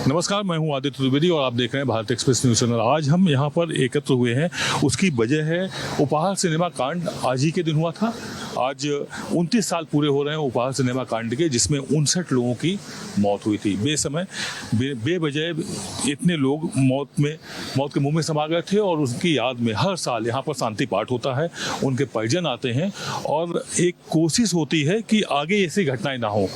नमस्कार, मैं हूं आदित्य द्विवेदी और आप देख रहे हैं भारत एक्सप्रेस न्यूज चैनल। आज हम यहां पर एकत्र हुए हैं, उसकी वजह है उपहार सिनेमा कांड आज ही के दिन हुआ था। आज 29 साल पूरे हो रहे हैं उपहार सिनेमा कांड के, जिसमें 59 लोगों की मौत हुई थी। बेसमय बेवजह इतने लोग मौत के मुंह में समा गए थे और उनकी याद में हर साल यहाँ पर शांति पाठ होता है, उनके परिजन आते हैं और एक कोशिश होती है कि आगे ऐसी घटनाएं ना हो,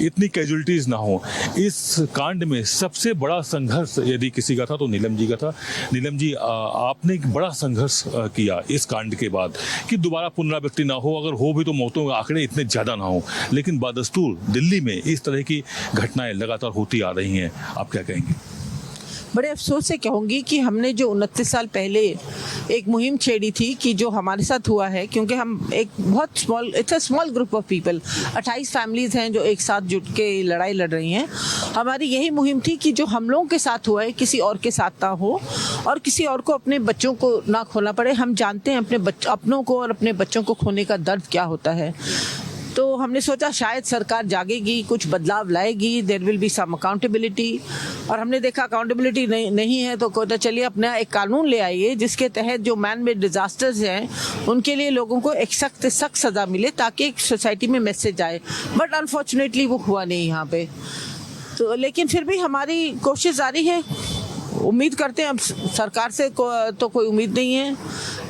इतनी कैजुअलिटीज ना हो। इस कांड में सबसे बड़ा संघर्ष यदि किसी का था तो नीलम जी का था। नीलम जी, आपने एक बड़ा संघर्ष किया इस कांड के बाद कि दोबारा पुनरावृत्ति ना हो, अगर हो भी तो मौतों के आंकड़े इतने ज़्यादा ना हो। लेकिन बदस्तूर दिल्ली में इस तरह की घटनाएं लगातार होती आ रही हैं, आप क्या कहेंगे? बड़े अफसोस से कहूँगी कि हमने जो 29 साल पहले एक मुहिम छेड़ी थी कि जो हमारे साथ हुआ है, क्योंकि हम एक बहुत small group of people, 28 families हैं जो एक साथ जुट के लड़ाई लड़ रही हैं। हमारी यही मुहिम थी कि जो हम लोगों के साथ हुआ है किसी और के साथ ना हो और किसी और को, अपने बच्चों को ना खोना पड़े। हम जानते हैं अपनों को और अपने बच्चों को खोने का दर्द क्या होता है। तो हमने सोचा शायद सरकार जागेगी, कुछ बदलाव लाएगी, there will be some accountability. और हमने देखा अकाउंटेबिलिटी नहीं है तो चलिए अपना एक कानून ले आइए जिसके तहत जो मैन मेड डिजास्टर्स हैं उनके लिए लोगों को एक सख्त सज़ा मिले, ताकि एक सोसाइटी में मैसेज आए। बट अनफॉर्चुनेटली वो हुआ नहीं यहाँ पे। तो लेकिन फिर भी हमारी कोशिश जारी है। उम्मीद करते हैं, अब सरकार से तो कोई उम्मीद नहीं है,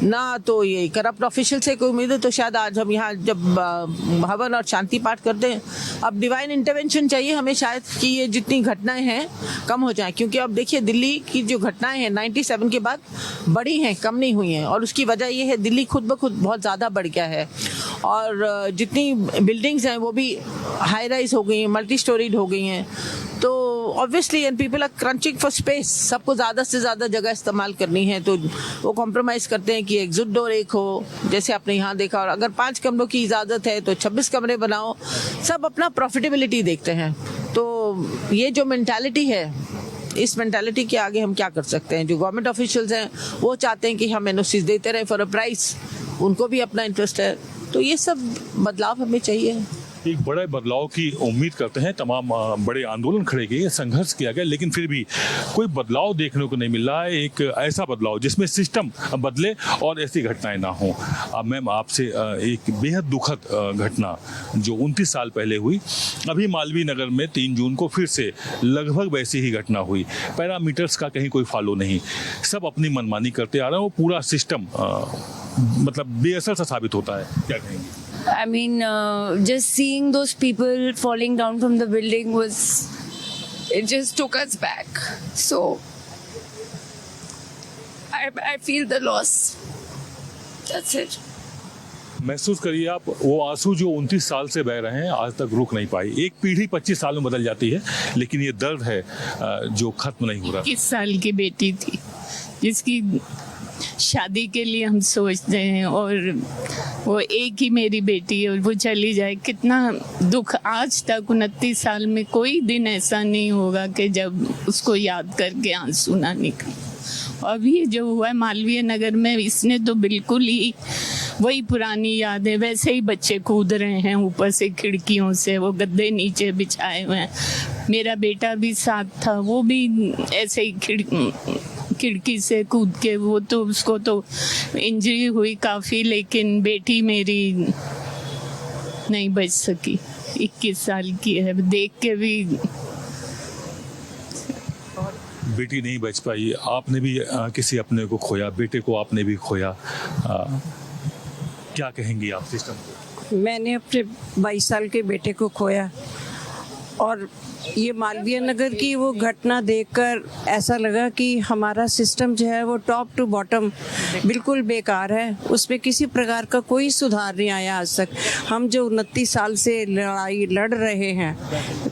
ना तो ये करप्ट ऑफिशियल से कोई उम्मीद है। तो शायद आज हम यहाँ जब हवन और शांति पाठ करते हैं, अब डिवाइन इंटरवेंशन चाहिए हमें शायद कि ये जितनी घटनाएं हैं कम हो जाएं। क्योंकि अब देखिए दिल्ली की जो घटनाएं हैं 97 के बाद बढ़ी हैं, कम नहीं हुई हैं। और उसकी वजह ये है दिल्ली खुद ब खुद बहुत ज़्यादा बढ़ गया है और जितनी बिल्डिंग्स हैं वो भी हाई राइज हो गई हैं, मल्टी स्टोरीड हो गई हैं। तो obviously and people are crunching for space, सबको ज़्यादा से ज़्यादा जगह इस्तेमाल करनी है, तो वो कॉम्प्रोमाइज़ करते हैं कि एग्जिट डोर एक हो, जैसे आपने यहाँ देखा। और अगर 5 कमरों की इजाज़त है तो 26 कमरे बनाओ। सब अपना प्रॉफिटेबिलिटी देखते हैं। तो ये जो मेंटालिटी है, इस मेंटालिटी के आगे हम क्या कर सकते हैं? जो गवर्नमेंट ऑफिशियल्स हैं वो चाहते हैं कि हम एनओसीज देते रहे फॉर अ प्राइस, उनको भी अपना इंटरेस्ट है। तो ये सब बदलाव हमें चाहिए। एक बड़े बदलाव की उम्मीद करते हैं। तमाम बड़े आंदोलन खड़े किए, संघर्ष किया गया, लेकिन फिर भी कोई बदलाव देखने को नहीं मिल रहा है। एक ऐसा बदलाव जिसमें सिस्टम बदले और ऐसी घटनाएं ना हो। अब मैम आपसे एक बेहद दुखद घटना जो 29 साल पहले हुई, अभी मालवीय नगर में 3 जून को फिर से लगभग वैसी ही घटना हुई। पैरामीटर्स का कहीं कोई फॉलो नहीं, सब अपनी मनमानी करते आ रहे हैं। वो पूरा सिस्टम मतलब बेअसर सा साबित होता है, क्या कहेंगे? I mean, just seeing those people falling down from the building it just took us back. So, I feel the loss. That's it. महसूस करिए आप, वो आंसू जो 29 साल से बह रहे हैं आज तक रुक नहीं पाई। एक पीढ़ी 25 साल में बदल जाती है, लेकिन ये दर्द है जो खत्म नहीं हो रहा। 21 साल की बेटी थी जिसकी शादी के लिए हम सोचते हैं, और वो एक ही मेरी बेटी है और वो चली जाए। कितना दुख। आज तक 29 साल में कोई दिन ऐसा नहीं होगा कि जब उसको याद करके आंसू ना निकले। अब ये जो हुआ है मालवीय नगर में, इसने तो बिल्कुल ही वही पुरानी याद है। वैसे ही बच्चे कूद रहे हैं ऊपर से खिड़कियों से, वो गद्दे नीचे बिछाए हुए हैं। मेरा बेटा भी साथ था, वो भी ऐसे ही खिड़की से कूद के, वो तो उसको तो इंजरी हुई काफ़ी, लेकिन बेटी मेरी नहीं बच सकी। 21 साल की है, देख के भी बेटी नहीं बच पाई। आपने भी किसी अपने को खोया, बेटे को आपने भी खोया। क्या कहेंगी आप सिस्टम को? मैंने अपने 22 साल के बेटे को खोया और ये मालवीय नगर की वो घटना देखकर ऐसा लगा कि हमारा सिस्टम जो है वो टॉप टू बॉटम बिल्कुल बेकार है। उसमें किसी प्रकार का कोई सुधार नहीं आया आज तक। हम जो 29 साल से लड़ाई लड़ रहे हैं,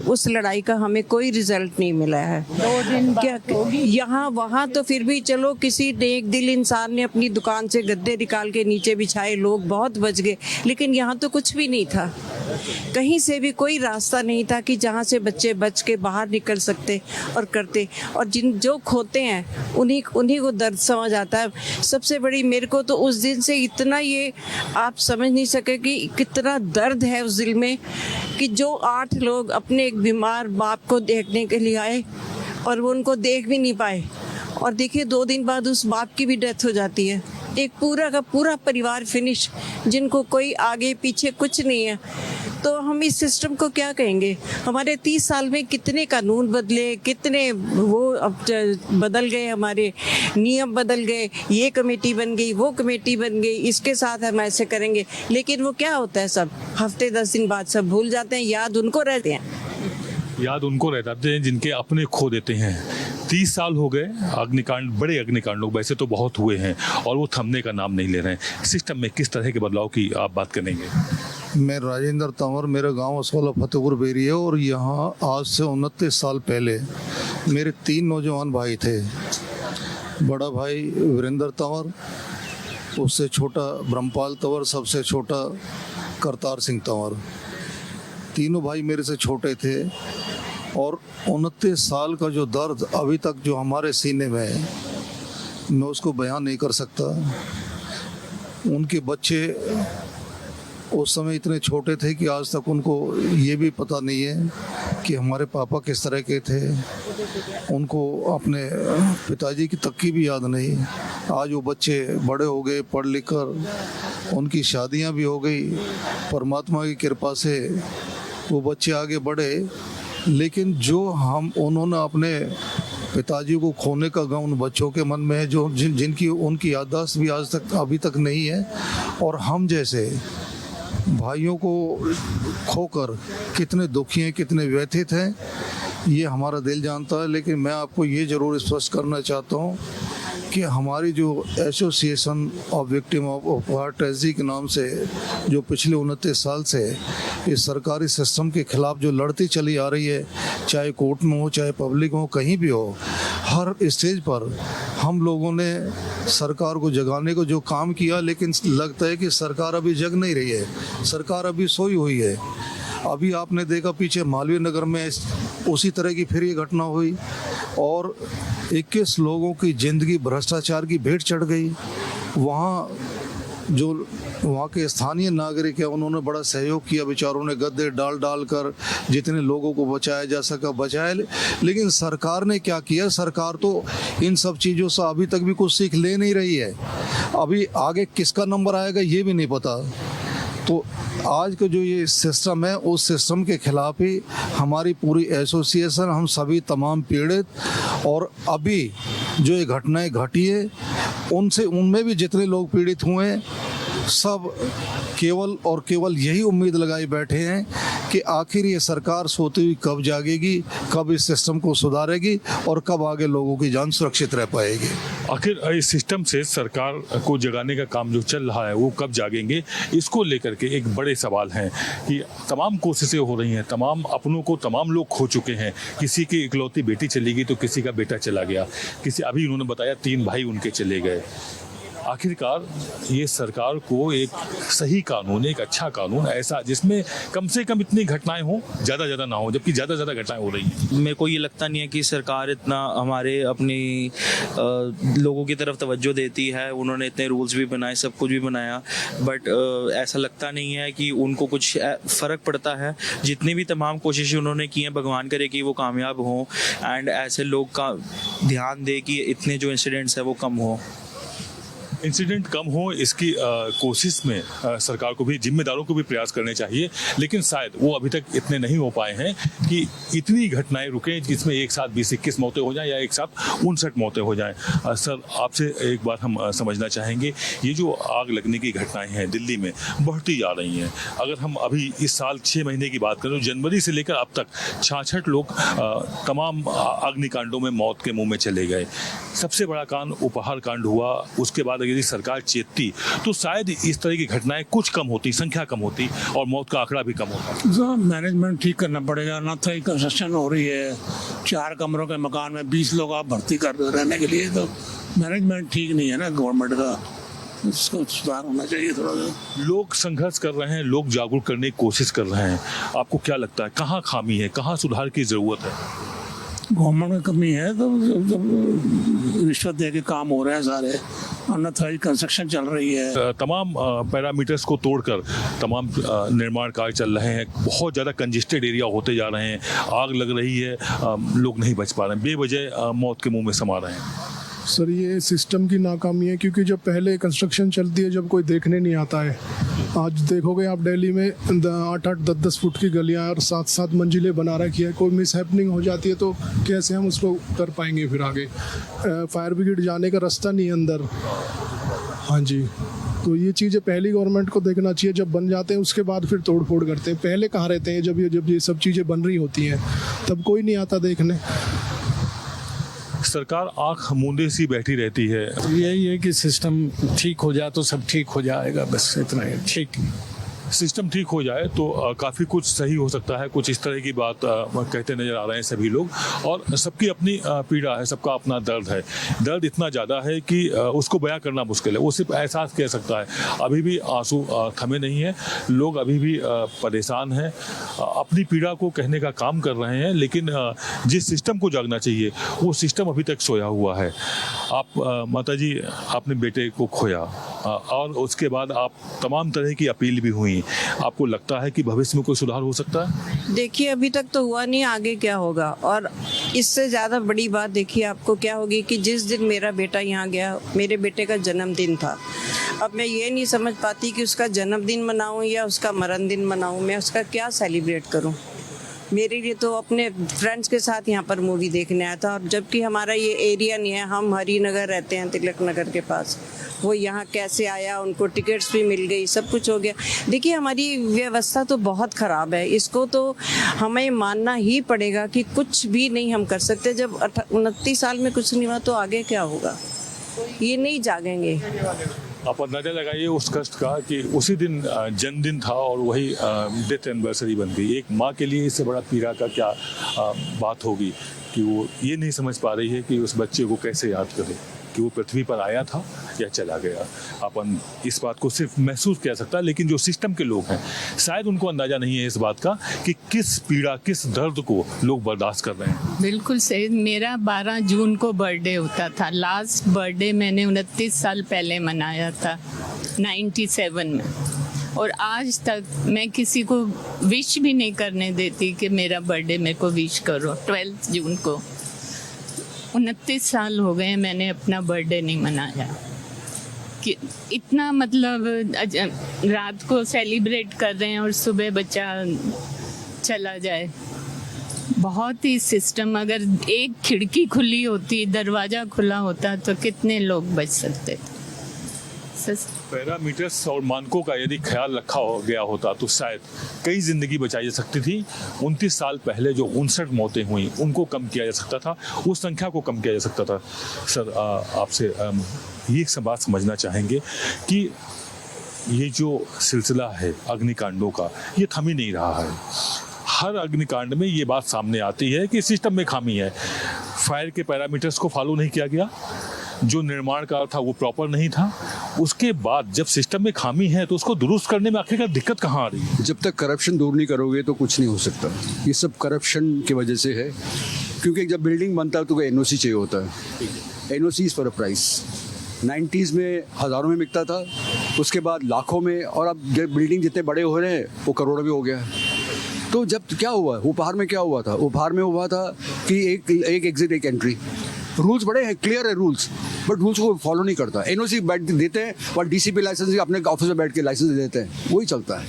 उस लड़ाई का हमें कोई रिजल्ट नहीं मिला है। 2 दिन क्या यहाँ वहाँ तो फिर भी चलो, किसी नेक दिल इंसान ने अपनी दुकान से गद्दे निकाल के नीचे बिछाए, लोग बहुत बच गए। लेकिन यहाँ तो कुछ भी नहीं था, कहीं से भी कोई रास्ता नहीं था कि जहाँ से बच्चे बच के बाहर निकल सकते और करते। और जो खोते हैं उन्हीं को दर्द समझ आता है। सबसे बड़ी मेरे को तो उस दिन से इतना, ये आप समझ नहीं सके कि कितना दर्द है उस दिल में, कि जो 8 लोग अपने एक बीमार बाप को देखने के लिए आए और वो उनको देख भी नहीं पाए। और देखिए 2 दिन बाद उस बाप की भी डेथ हो जाती है। एक पूरा का पूरा परिवार फिनिश, जिनको कोई आगे पीछे कुछ नहीं है। तो हम इस सिस्टम को क्या कहेंगे? हमारे 30 साल में कितने कानून बदले, कितने वो अब बदल गए, हमारे नियम बदल गए, ये कमेटी बन गई, वो कमेटी बन गई, इसके साथ हम ऐसे करेंगे। लेकिन वो क्या होता है, सब हफ्ते 10 दिन बाद सब भूल जाते हैं, याद उनको रहते हैं। याद उनको रह जाते हैं जिनके अपने खो देते हैं। 30 साल हो गए, अग्निकांड, बड़े अग्निकांडों वैसे तो बहुत हुए हैं और वो थमने का नाम नहीं ले रहे हैं। सिस्टम में किस तरह के बदलाव की आप बात करेंगे? मैं राजेंद्र तंवर, मेरा गांव असवाला फतेहपुर बेरी है और यहाँ आज से 29 साल पहले मेरे 3 नौजवान भाई थे। बड़ा भाई वीरेंद्र तंवर, उससे छोटा ब्रह्मपाल तंवर, सबसे छोटा करतार सिंह तंवर। तीनों भाई मेरे से छोटे थे और 29 साल का जो दर्द अभी तक जो हमारे सीने में है, मैं उसको बयान नहीं कर सकता। उनके बच्चे उस समय इतने छोटे थे कि आज तक उनको ये भी पता नहीं है कि हमारे पापा किस तरह के थे। उनको अपने पिताजी की तक की भी याद नहीं। आज वो बच्चे बड़े हो गए, पढ़ लिख कर उनकी शादियां भी हो गई। परमात्मा की कृपा से वो बच्चे आगे बढ़े, लेकिन जो हम उन्होंने अपने पिताजी को खोने का गम उन बच्चों के मन में है, जो जिनकी उनकी याददाश्त भी आज तक अभी तक नहीं है। और हम जैसे भाइयों को खोकर कितने दुखी हैं, कितने व्यथित हैं, ये हमारा दिल जानता है। लेकिन मैं आपको ये ज़रूर स्पष्ट करना चाहता हूँ कि हमारी जो association of victim of war tragedy के नाम से जो पिछले 29 साल से इस सरकारी सिस्टम के खिलाफ जो लड़ती चली आ रही है, चाहे कोर्ट में हो, चाहे पब्लिक में हो, कहीं भी हो, हर स्टेज पर हम लोगों ने सरकार को जगाने को जो काम किया, लेकिन लगता है कि सरकार अभी जग नहीं रही है, सरकार अभी सोई हुई है। अभी आपने देखा पीछे मालवीय नगर में उसी तरह की फिर ये घटना हुई और 21 लोगों की ज़िंदगी भ्रष्टाचार की भेंट चढ़ गई। वहाँ के स्थानीय नागरिक हैं, उन्होंने बड़ा सहयोग किया, बेचारों ने गद्दे डाल कर जितने लोगों को बचाया जा सका बचाया। लेकिन सरकार ने क्या किया? सरकार तो इन सब चीज़ों से अभी तक भी कुछ सीख ले नहीं रही है। अभी आगे किसका नंबर आएगा ये भी नहीं पता। तो आज का जो ये सिस्टम है, उस सिस्टम के खिलाफ ही हमारी पूरी एसोसिएशन, हम सभी तमाम पीड़ित और अभी जो ये घटनाएं घटी है उनमें भी जितने लोग पीड़ित हुए हैं, सब केवल और केवल यही उम्मीद लगाए बैठे हैं कि आखिर ये सरकार सोती हुई कब जागेगी, कब इस सिस्टम को सुधारेगी और कब आगे लोगों की जान सुरक्षित रह पाएगी। आखिर इस सिस्टम से सरकार को जगाने का काम जो चल रहा है वो कब जागेंगे, इसको लेकर के एक बड़े सवाल हैं कि तमाम कोशिशें हो रही हैं, तमाम अपनों को तमाम लोग खो चुके हैं। किसी की इकलौती बेटी चली गई तो किसी का बेटा चला गया, किसी अभी उन्होंने बताया 3 भाई उनके चले गए। आखिरकार ये सरकार को एक सही कानून, एक अच्छा कानून ऐसा जिसमें कम से कम इतनी घटनाएं हों, ज़्यादा ना हो, जबकि ज़्यादा घटनाएं हो रही हैं। मेरे को ये लगता नहीं है कि सरकार इतना हमारे अपनी लोगों की तरफ तवज्जो देती है। उन्होंने इतने रूल्स भी बनाए, सब कुछ भी बनाया, बट ऐसा लगता नहीं है कि उनको कुछ फ़र्क पड़ता है। जितनी भी तमाम कोशिशें उन्होंने की हैं, भगवान करे कि वो कामयाब हों एंड ऐसे लोग का ध्यान दे कि इतने जो इंसिडेंट्स है वो कम हो। इंसिडेंट कम हो इसकी कोशिश में सरकार को भी, जिम्मेदारों को भी प्रयास करने चाहिए, लेकिन शायद वो अभी तक इतने नहीं हो पाए हैं कि इतनी घटनाएं रुकें जिसमें एक साथ 20-21 मौतें हो जाएं या एक साथ 59 मौतें हो जाएं। सर, आपसे एक बात हम समझना चाहेंगे, ये जो आग लगने की घटनाएं हैं दिल्ली में बढ़ती जा रही हैं। अगर हम अभी इस साल 6 महीने की बात करें, जनवरी से लेकर अब तक 66 लोग तमाम अग्निकांडों में मौत के मुँह में चले गए। सबसे बड़ा कांड उपहार कांड हुआ, उसके बाद यदि सरकार चेतती तो शायद इस तरह की घटनाएं कुछ कम होती, संख्या कम होती और मौत का आंकड़ा भी कम होता। मैनेजमेंट ठीक करना पड़ेगा ना। तो कंस्ट्रक्शन हो रही है, 4 कमरों के मकान में 20 लोग आप भर्ती कर रहे रहने के लिए, तो मैनेजमेंट ठीक नहीं है ना गवर्नमेंट का। इसको सुधार होना चाहिए थोड़ा सा। लोग संघर्ष कर रहे हैं, लोग जागरूक करने की कोशिश कर रहे हैं। आपको क्या लगता है कहाँ खामी है, कहाँ सुधार की जरूरत है? गवर्नमेंट में कमी है, तो रिश्वत दे के काम हो रहे हैं सारे। अनथराइज कंस्ट्रक्शन चल रही है। तमाम पैरामीटर्स को तोड़कर तमाम निर्माण कार्य चल रहे हैं। बहुत ज़्यादा कंजेस्टेड एरिया होते जा रहे हैं, आग लग रही है, लोग नहीं बच पा रहे हैं, बेवजह मौत के मुंह में समा रहे हैं। सर ये सिस्टम की नाकामी है, क्योंकि जब पहले कंस्ट्रक्शन चलती है जब कोई देखने नहीं आता है। आज देखोगे आप दिल्ली में 8-8, 10-10 फुट की गलियां और 7-7 मंजिलें बना रखी है। कोई मिस हैपनिंग हो जाती है तो कैसे हम उसको कर पाएंगे फिर आगे। फायर ब्रिगेड जाने का रास्ता नहीं है अंदर। हाँ जी, तो ये चीज़ें पहली गवर्नमेंट को देखना चाहिए। जब बन जाते हैं उसके बाद फिर तोड़ फोड़ करते हैं। पहले कहाँ रहते हैं जब ये सब चीज़ें बन रही होती हैं, तब कोई नहीं आता देखने। सरकार आंख मूंदे सी बैठी रहती है। यही है कि सिस्टम ठीक हो जाए तो सब ठीक हो जाएगा, बस इतना ही। ठीक सिस्टम ठीक हो जाए तो काफ़ी कुछ सही हो सकता है। कुछ इस तरह की बात कहते नज़र आ रहे हैं सभी लोग, और सबकी अपनी पीड़ा है, सबका अपना दर्द है। दर्द इतना ज़्यादा है कि उसको बयां करना मुश्किल है। वो सिर्फ एहसास कह सकता है। अभी भी आंसू थमे नहीं हैं, लोग अभी भी परेशान हैं, अपनी पीड़ा को कहने का काम कर रहे हैं, लेकिन जिस सिस्टम को जागना चाहिए वो सिस्टम अभी तक सोया हुआ है। आप माता जी, आपने बेटे को खोया और उसके बाद आप तमाम तरह की अपील भी हुई। आपको लगता है कि भविष्य में कोई सुधार हो सकता है? देखिए अभी तक तो हुआ नहीं, आगे क्या होगा। और इससे ज़्यादा बड़ी बात देखिए आपको क्या होगी कि जिस दिन मेरा बेटा यहाँ गया, मेरे बेटे का जन्मदिन था। अब मैं ये नहीं समझ पाती कि उसका जन्मदिन मनाऊँ या उसका मरण दिन मनाऊँ, मैं उसका क्या सेलिब्रेट करूँ। मेरे लिए तो अपने फ्रेंड्स के साथ यहाँ पर मूवी देखने आया था, और जबकि हमारा ये एरिया नहीं है, हम हरिनगर रहते हैं, तिलक नगर के पास। वो यहाँ कैसे आया, उनको टिकट्स भी मिल गई, सब कुछ हो गया। देखिए हमारी व्यवस्था तो बहुत ख़राब है, इसको तो हमें मानना ही पड़ेगा कि कुछ भी नहीं हम कर सकते। जब 29 साल में कुछ नहीं हुआ तो आगे क्या होगा, ये नहीं जागेंगे। आप अंदाजा लगाइए उस कष्ट का कि उसी दिन जन्मदिन था और वही डेथ एनिवर्सरी बन गई। एक माँ के लिए इससे बड़ा पीड़ा का क्या बात होगी कि वो ये नहीं समझ पा रही है कि उस बच्चे को कैसे याद करे, कि वो पृथ्वी पर आया था या चला गया। अपन इस बात को सिर्फ महसूस कह सकता है, लेकिन जो सिस्टम के लोग हैं शायद उनको अंदाजा नहीं है इस बात का कि किस पीड़ा, किस दर्द को लोग बर्दाश्त कर रहे हैं। बिल्कुल सही। मेरा 12 जून को बर्थडे होता था। लास्ट बर्थडे मैंने 29 साल पहले मनाया था, 97 में। और आज तक मैं किसी को विश भी नहीं करने देती कि मेरा बर्थडे मेरे को विश करो। 12 जून को 29 साल हो गए मैंने अपना बर्थडे नहीं मनाया। कि इतना मतलब रात को सेलिब्रेट कर रहे हैं और सुबह बच्चा चला जाए। बहुत ही सिस्टम, अगर एक खिड़की खुली होती, दरवाज़ा खुला होता तो कितने लोग बच सकते थे। पैरामीटर्स और मानकों का यदि ख्याल रखा गया होता तो शायद कई जिंदगी बचाई जा सकती थी। 29 साल पहले जो 59 मौतें हुई उनको कम किया जा सकता था, उस संख्या को कम किया जा सकता था। सर, आपसे ये एक बात समझना चाहेंगे कि ये जो सिलसिला है अग्निकांडों का, ये थम ही नहीं रहा है। हर अग्निकांड में ये बात सामने आती है कि सिस्टम में खामी है। फायर के पैरामीटर्स को फॉलो नहीं किया गया, जो निर्माण कार्य था वो प्रॉपर नहीं था। उसके बाद जब सिस्टम में खामी है तो उसको दुरुस्त करने में आखिरकार दिक्कत कहाँ आ रही है? जब तक करप्शन दूर नहीं करोगे तो कुछ नहीं हो सकता। ये सब करप्शन की वजह से है, क्योंकि जब बिल्डिंग बनता है तो एनओसी चाहिए होता है। NOC for a price. 90s में हज़ारों में बिकता था, उसके बाद लाखों में, और अब जब बिल्डिंग जितने बड़े हो रहे हैं वो करोड़ों में हो गया है। तो जब क्या हुआ, उपहार में क्या हुआ था? उपहार में हुआ था कि एक एग्जिट एक एंट्री। रूल्स बड़े हैं, क्लियर है रूल्स, बट रूल्स को फॉलो नहीं करता। एनओसी बैठ देते हैं और डीसीपी लाइसेंस अपने ऑफिस में बैठ के लाइसेंस दे देते हैं, वही चलता है।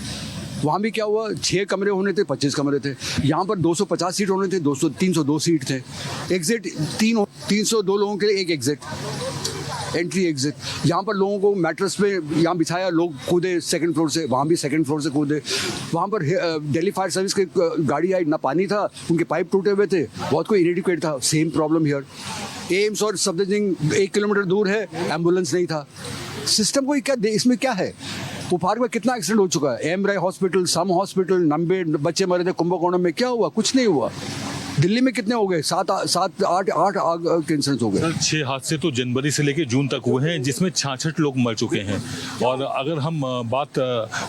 वहाँ भी क्या हुआ, 6 कमरे होने थे, 25 कमरे थे। यहाँ पर 250 सीट होने थे, 302 सीट थे। एग्जिट 302 लोगों के लिए एक एग्जिट, एंट्री एग्जिट। यहाँ पर लोगों को मैट्रेस पे यहाँ बिछाया, लोग कूदे सेकंड फ्लोर से, वहाँ भी सेकंड फ्लोर से कूदे। वहाँ पर दिल्ली फायर सर्विस की गाड़ी आई, ना पानी था, उनके पाइप टूटे हुए थे, बहुत कोई इनएडिक्वेट था। Same problem here. एम्स और सफदरजंग 1 किलोमीटर दूर है, एम्बुलेंस नहीं था। सिस्टम को क्या, इसमें क्या है? उपहार में कितना एक्सीडेंट हो चुका है, एम राय हॉस्पिटल, सम हॉस्पिटल, 90 बच्चे मरे थे कुंभकोणम में, क्या हुआ? कुछ नहीं हुआ। दिल्ली में कितने हो गए? 7-8 आग के इंसिडेंट हो गए। सर 6 हादसे तो जनवरी से लेकर जून तक हुए हैं, जिसमें 66 लोग मर चुके हैं। और अगर हम बात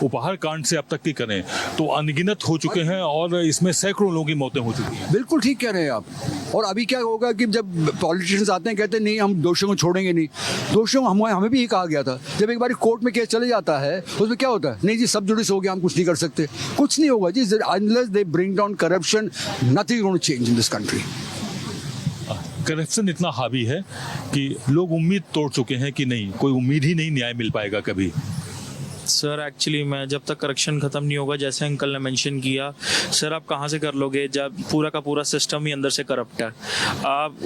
उपहार कांड से अब तक की करें तो अनगिनत हो चुके हैं और इसमें सैकड़ों लोगों की मौतें हो चुकी हैं। बिल्कुल ठीक कह रहे हैं आप। और अभी क्या होगा कि जब पॉलिटिशियंस आते हैं, कहते हैं नहीं हम दोषियों को छोड़ेंगे नहीं। दोषियों को हमें भी ये कहा गया था, जब एक बार कोर्ट में केस चले जाता है उसमें क्या होता है, नहीं जी सब जुडिस हो गया, हम कुछ नहीं कर सकते। कुछ नहीं होगा जी, unless they bring down corruption nothing going to change in this country. Corruption इतना हावी है कि लोग उम्मीद तोड़ चुके हैं कि नहीं, कोई उम्मीद ही नहीं न्याय मिल पाएगा कभी। सर एक्चुअली मैं जब तक करप्शन ख़त्म नहीं होगा, जैसे अंकल ने मेंशन किया, सर आप कहाँ से कर लोगे जब पूरा का पूरा सिस्टम ही अंदर से करप्ट है। आप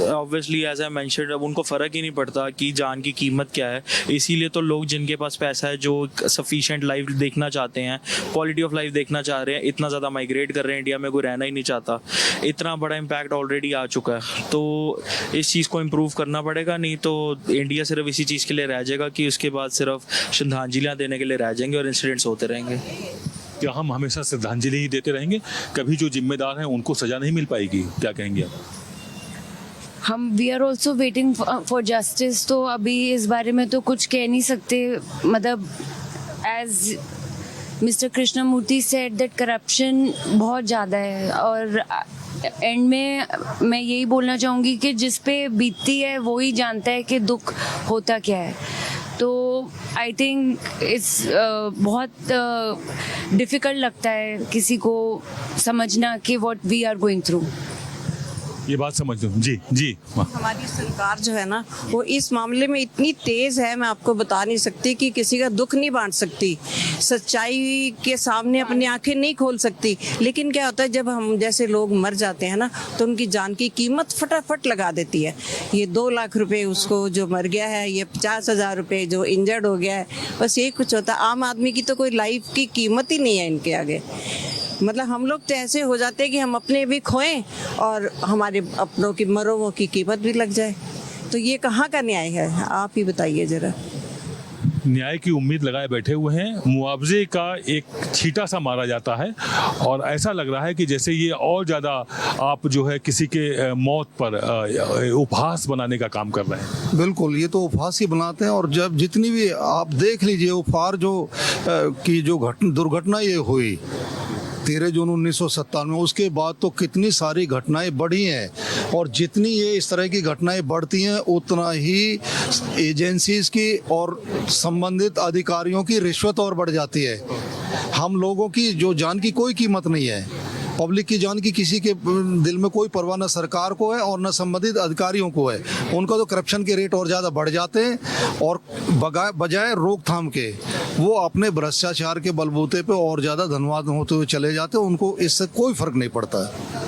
ऑब्वियसली एज आई मेंशन, अब उनको फ़र्क ही नहीं पड़ता कि जान की कीमत क्या है। इसीलिए तो लोग जिनके पास पैसा है, जो सफिशिएंट लाइफ देखना चाहते हैं, क्वालिटी ऑफ लाइफ देखना चाह रहे हैं, इतना ज़्यादा माइग्रेट कर रहे हैं, इंडिया में कोई रहना ही नहीं चाहता। इतना बड़ा इम्पैक्ट ऑलरेडी आ चुका है, तो इस चीज़ को इम्प्रूव करना पड़ेगा, नहीं तो इंडिया सिर्फ इसी चीज़ के लिए रह जाएगा कि उसके बाद सिर्फ श्रद्धांजलियाँ देने के लिए रह जाएंगे और इंसिडेंट्स होते रहेंगे। क्या हम हमेशा श्रद्धांजलि ही देते रहेंगे? कभी जो जिम्मेदार हैं उनको सजा नहीं मिल पाएगी? क्या कहेंगे आप? हम we are also waiting for justice, तो अभी इस बारे में तो कुछ कह नहीं सकते। मतलब as mister Krishnamurthy said that corruption बहुत ज़्यादा है, और एंड में मैं यही बोलना चाहूँगी कि जिस पे बीतती है वो ही जानता है कि दुख होता क्या है। तो आई थिंक इट्स बहुत डिफ़िकल्ट लगता है किसी को समझना कि what we are going through. ये बात समझ लो। जी जी हमारी सरकार जो है ना, वो इस मामले में इतनी तेज है, मैं आपको बता नहीं सकती, कि किसी का दुख नहीं बांट सकती, सच्चाई के सामने अपनी आंखें नहीं खोल सकती। लेकिन क्या होता है, जब हम जैसे लोग मर जाते हैं ना, तो उनकी जान की कीमत फटाफट लगा देती है। ये 2 लाख रुपए उसको जो मर गया है, ये 50,000 रुपए जो इंजर्ड हो गया है, बस यही कुछ होता है। आम आदमी की तो कोई लाइफ की कीमत ही नहीं है इनके आगे। मतलब हम लोग तो ऐसे हो जाते हैं कि हम अपने भी खोएं और हमारे अपनों की मरों की कीमत भी लग जाए। तो ये कहाँ का न्याय है, आप ही बताइए जरा। न्याय की उम्मीद लगाए बैठे हुए हैं, मुआवजे का एक छींटा सा मारा जाता है और ऐसा लग रहा है कि जैसे ये और ज़्यादा आप जो है किसी के मौत पर उपहास बनाने का काम कर रहे हैं। बिल्कुल, ये तो उपहास ही बनाते हैं। और जब जितनी भी आप देख लीजिए उपहार जो की जो दुर्घटना ये हुई 13 जून 1997, उसके बाद तो कितनी सारी घटनाएं बढ़ी हैं। और जितनी ये इस तरह की घटनाएं बढ़ती हैं, उतना ही एजेंसीज की और संबंधित अधिकारियों की रिश्वत और बढ़ जाती है। हम लोगों की जो जान की कोई कीमत नहीं है, पब्लिक की जान की किसी के दिल में कोई परवाह न सरकार को है और न संबंधित अधिकारियों को है। उनका तो करप्शन के रेट और ज़्यादा बढ़ जाते हैं और बजाय रोकथाम के वो अपने भ्रष्टाचार के बलबूते पे और ज़्यादा धनवान होते हुए चले जाते हैं। उनको इससे कोई फर्क नहीं पड़ता है।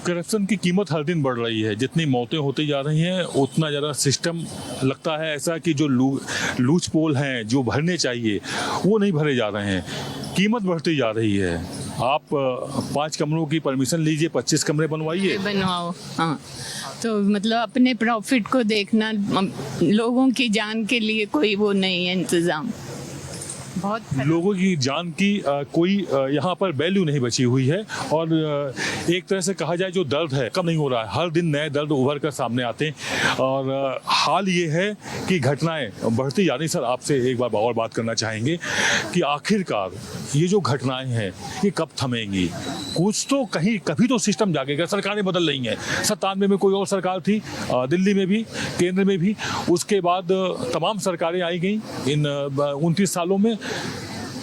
करप्शन की कीमत हर दिन बढ़ रही है, जितनी मौतें होती जा रही हैं उतना ज़्यादा सिस्टम लगता है ऐसा कि जो लूच पोल हैं जो भरने चाहिए वो नहीं भरे जा रहे हैं, कीमत बढ़ती जा रही है। आप 5 कमरों की परमिशन लीजिए, 25 कमरे बनवाइए, बनवाओ। हाँ, तो मतलब अपने प्रॉफिट को देखना, लोगों की जान के लिए कोई वो नहीं है इंतज़ाम। बहुत लोगों की जान की कोई यहाँ पर वैल्यू नहीं बची हुई है। और एक तरह से कहा जाए जो दर्द है कम नहीं हो रहा है, हर दिन नए दर्द उभर कर सामने आते हैं। और हाल ये है कि घटनाएं बढ़ती जा रही। सर आपसे एक बार और बात करना चाहेंगे कि आखिरकार ये जो घटनाएं हैं ये कब थमेंगी? कुछ तो कहीं कभी तो सिस्टम जागेगा। सरकारें बदल रही हैं, 97 में कोई और सरकार थी, दिल्ली में भी, केंद्र में भी, उसके बाद तमाम सरकारें आई गई इन 29 सालों में।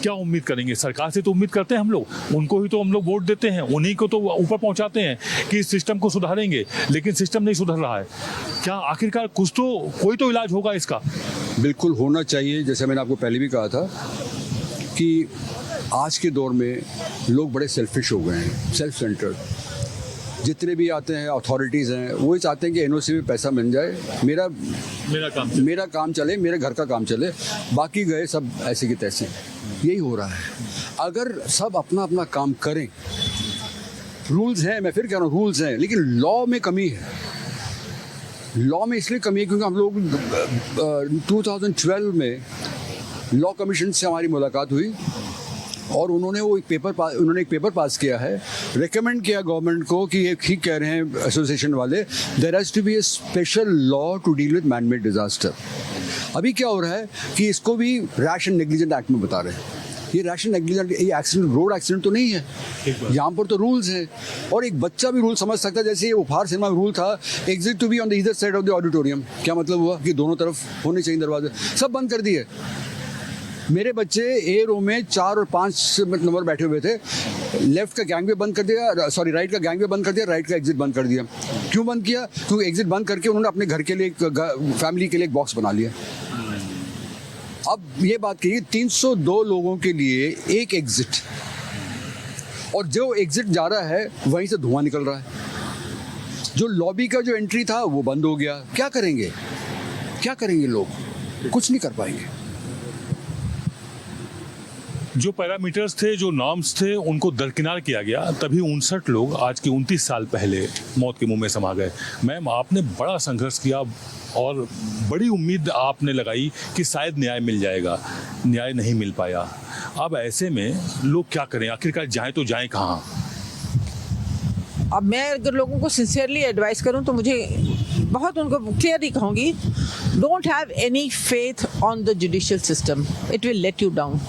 क्या उम्मीद करेंगे? सरकार से तो उम्मीद करते हैं हम लोग, उनको ही तो हम लोग वोट देते हैं, उन्हीं को तो ऊपर पहुंचाते हैं कि इस सिस्टम को सुधारेंगे, लेकिन सिस्टम नहीं सुधर रहा है। क्या आखिरकार कुछ तो कोई तो इलाज होगा इसका? बिल्कुल होना चाहिए। जैसे मैंने आपको पहले भी कहा था कि आज के दौर में लोग बड़े सेल्फिश हो गए हैं, सेल्फ सेंटर्ड। जितने भी आते हैं अथॉरिटीज़ हैं वो ही चाहते हैं कि एनओसी में पैसा मिल जाए, मेरा काम चले, मेरे घर का काम चले, बाकी गए सब ऐसे की तैसे। यही हो रहा है। अगर सब अपना अपना काम करें, रूल्स हैं, मैं फिर कह रहा हूँ रूल्स हैं, लेकिन लॉ में कमी है। लॉ में इसलिए कमी है क्योंकि हम लोग 2012 में लॉ कमीशन से हमारी मुलाकात हुई और उन्होंने एक पेपर पास किया है, रिकमेंड किया गवर्नमेंट को कि ये ठीक कह रहे हैं एसोसिएशन वाले, there has to be a special law to deal with man made disaster. अभी क्या हो रहा है कि इसको भी रैश एंड नेग्लिजेंट एक्ट में बता रहे हैं। ये रैश एंड नेग्लिजेंट, ये एक्सीडेंट रोड एक्सीडेंट तो नहीं है, यहाँ पर तो रूल्स हैं और एक बच्चा भी रूल समझ सकता है। जैसे ये उपहार सिनेमा में रूल था, exit to be on the either side of the auditorium. क्या मतलब हुआ कि दोनों तरफ होने चाहिए दरवाजे, सब बंद कर दिए। मेरे बच्चे ए रो में 4 और 5 नंबर बैठे हुए थे, लेफ्ट का गैंगवे बंद कर दिया, सॉरी राइट का गैंगवे बंद कर दिया, राइट का एग्जिट बंद कर दिया। क्यों बंद किया? क्योंकि एग्जिट बंद करके उन्होंने अपने घर के लिए, फैमिली के लिए एक बॉक्स बना लिया। अब ये बात कहिए, 302 लोगों के लिए एक एग्जिट, और जो एग्जिट जा रहा है वहीं से धुआं निकल रहा है। जो लॉबी का जो एंट्री था वो बंद हो गया। क्या करेंगे, क्या करेंगे लोग? कुछ नहीं कर पाएंगे। जो पैरामीटर्स थे, जो नॉर्म्स थे, उनको दरकिनार किया गया, तभी 59 लोग आज के 29 साल पहले मौत के मुंह में समा गए। मैम, आपने बड़ा संघर्ष किया और बड़ी उम्मीद आपने लगाई कि शायद न्याय मिल जाएगा, न्याय नहीं मिल पाया। अब ऐसे में लोग क्या करें, आखिरकार जाएं तो जाएं कहाँ? अब मैं अगर लोगों को सिंसियरली एडवाइस करूं तो मुझे बहुत उनको क्लियरली कहूँगी, don't have any faith on the judicial system, it will let you down.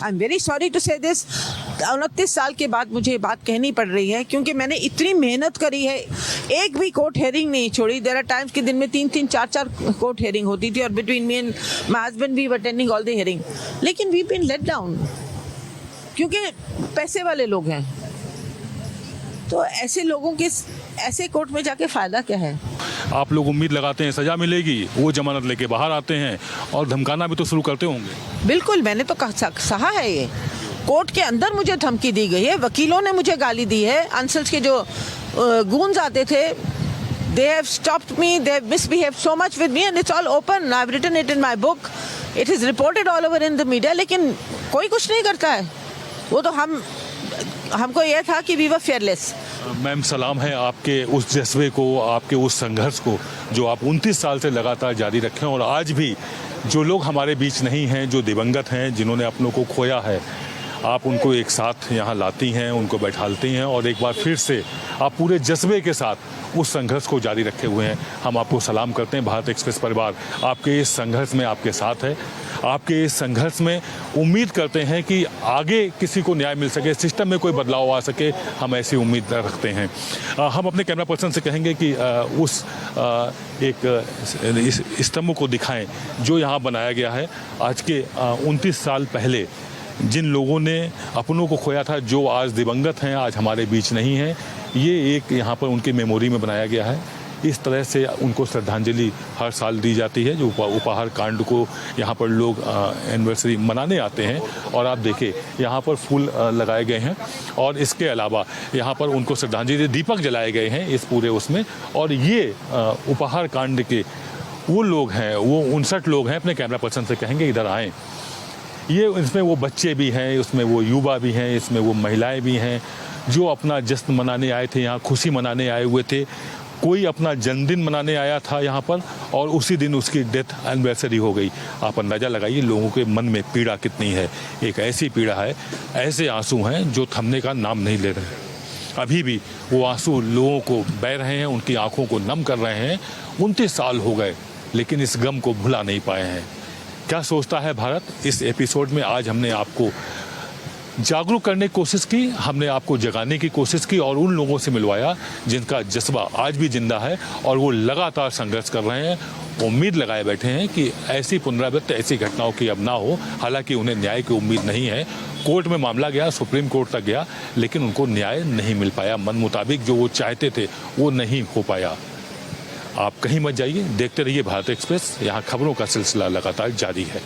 I am very sorry to say this. 29 साल के बाद मुझे ये बात कहनी पड़ रही है, क्योंकि मैंने इतनी मेहनत करी है, एक भी कोर्ट हेयरिंग नहीं छोड़ी। देयर आर टाइम्स कि दिन में 3-3, 4-4 कोर्ट हेयरिंग होती थी, और between me and my husband we were attending all the hearing. लेकिन वी बीन लेट डाउन, क्योंकि पैसे वाले लोग हैं। तो ऐसे लोगों के ऐसे कोर्ट में जाके फ़ायदा क्या है? आप लोग उम्मीद लगाते हैं सजा मिलेगी, वो जमानत लेके बाहर आते हैं और धमकाना भी तो शुरू करते होंगे। बिल्कुल, मैंने तो सहा है। ये कोर्ट के अंदर मुझे धमकी दी गई है, वकीलों ने मुझे गाली दी है। अंसल्स के जो गूंज आते थे, they have stopped me, they have misbehaved so much with me, and it's all open. I've written it in my book. It is reported all over in the media. लेकिन कोई कुछ नहीं करता है। वो तो हमको यह था कि we were fearless. मैम, सलाम है आपके उस जज्बे को, आपके उस संघर्ष को जो आप 29 साल से लगातार जारी रखें। और आज भी जो लोग हमारे बीच नहीं हैं, जो दिवंगत हैं, जिन्होंने अपनों को खोया है, आप उनको एक साथ यहाँ लाती हैं, उनको बैठालती हैं और एक बार फिर से आप पूरे जज्बे के साथ उस संघर्ष को जारी रखे हुए हैं। हम आपको सलाम करते हैं। भारत एक्सप्रेस परिवार आपके इस संघर्ष में आपके साथ है। आपके इस संघर्ष में उम्मीद करते हैं कि आगे किसी को न्याय मिल सके, सिस्टम में कोई बदलाव आ सके, हम ऐसी उम्मीद रखते हैं। हम अपने कैमरा पर्सन से कहेंगे कि उस इस स्तंभ को दिखाएं जो यहाँ बनाया गया है आज के 29 साल पहले। जिन लोगों ने अपनों को खोया था, जो आज दिवंगत हैं, आज हमारे बीच नहीं हैं, ये एक यहाँ पर उनकी मेमोरी में बनाया गया है। इस तरह से उनको श्रद्धांजलि हर साल दी जाती है। जो उपहार कांड को यहाँ पर लोग एनिवर्सरी मनाने आते हैं, और आप देखिए यहाँ पर फूल लगाए गए हैं, और इसके अलावा यहाँ पर उनको श्रद्धांजलि दीपक जलाए गए हैं इस पूरे उसमें। और ये उपहार कांड के वो लोग हैं, वो 59 लोग हैं। अपने कैमरा पर्सन से कहेंगे इधर आएँ। ये इसमें वो बच्चे भी हैं, उसमें वो युवा भी हैं, इसमें वो महिलाएं भी हैं जो अपना जश्न मनाने आए थे, यहाँ खुशी मनाने आए हुए थे। कोई अपना जन्मदिन मनाने आया था यहाँ पर, और उसी दिन उसकी डेथ एनिवर्सरी हो गई। आप अंदाज़ा लगाइए लोगों के मन में पीड़ा कितनी है। एक ऐसी पीड़ा है, ऐसे आंसू हैं जो थमने का नाम नहीं ले रहे। अभी भी वो आंसू लोगों को बह रहे हैं, उनकी आंखों को नम कर रहे हैं। 29 साल हो गए, लेकिन इस गम को भुला नहीं पाए हैं। क्या सोचता है भारत? इस एपिसोड में आज हमने आपको जागरूक करने की कोशिश की, हमने आपको जगाने की कोशिश की और उन लोगों से मिलवाया जिनका जज्बा आज भी जिंदा है और वो लगातार संघर्ष कर रहे हैं। उम्मीद लगाए बैठे हैं कि ऐसी पुनरावृत्ति, ऐसी घटनाओं की अब ना हो। हालांकि उन्हें न्याय की उम्मीद नहीं है। कोर्ट में मामला गया, सुप्रीम कोर्ट तक गया, लेकिन उनको न्याय नहीं मिल पाया। मन मुताबिक जो वो चाहते थे वो नहीं हो पाया। आप कहीं मत जाइए, देखते रहिए भारत एक्सप्रेस। यहाँ खबरों का सिलसिला लगातार जारी है।